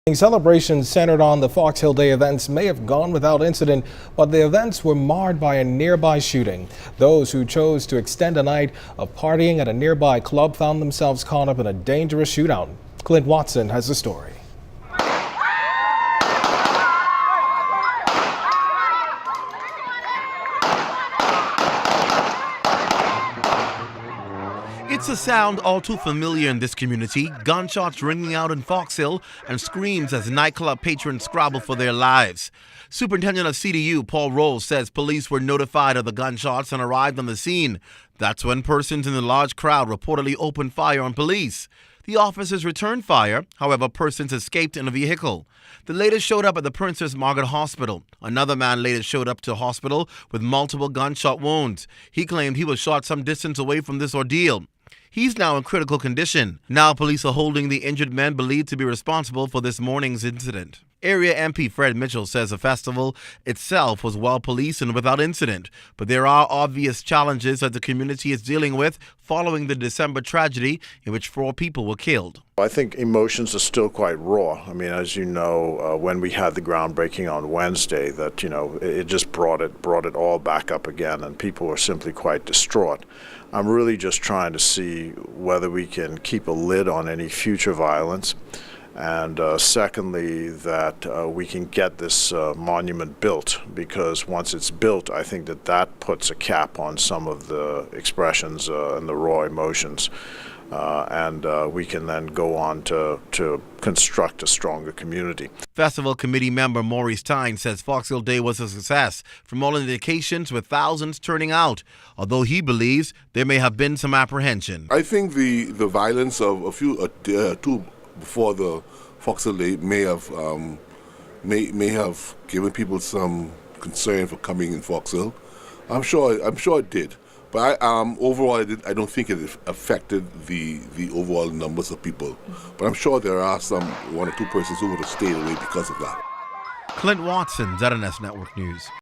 Celebrations centered on the Fox Hill Day events may have gone without incident, but the events were marred by a nearby shooting. Those who chose to extend a night of partying at a nearby club found themselves caught up in a dangerous shootout. Clint Watson has the story. It's a sound all too familiar in this community, gunshots ringing out in Fox Hill and screams as nightclub patrons scrabble for their lives. Superintendent of CDU Paul Rolls says police were notified of the gunshots and arrived on the scene. That's when persons in the large crowd reportedly opened fire on police. The officers returned fire, however, persons escaped in a vehicle. The latest showed up at the Princess Margaret Hospital. Another man later showed up to hospital with multiple gunshot wounds. He claimed he was shot some distance away from this ordeal. He's now in critical condition. Now police are holding the injured men believed to be responsible for this morning's incident. Area MP Fred Mitchell says the festival itself was well policed and without incident, but there are obvious challenges that the community is dealing with following the December tragedy in which 4 people were killed. I think emotions are still quite raw. I mean, as you know, when we had the groundbreaking on Wednesday, that, it just brought it all back up again, and people were simply quite distraught. I'm really just trying to see whether we can keep a lid on any future violence. And secondly, that we can get this monument built, because once it's built, I think that puts a cap on some of the expressions and the raw emotions. And we can then go on to construct a stronger community. Festival committee member Maurice Tyne says Fox Hill Day was a success, from all indications with thousands turning out, although he believes there may have been some apprehension. I think the violence of a few two before the Fox Hill Day may have given people some concern for coming in Fox Hill. I'm sure it did. But overall, I don't think it affected the overall numbers of people. But I'm sure there are some 1 or 2 persons who would have stayed away because of that. Clint Watson, ZNS Network News.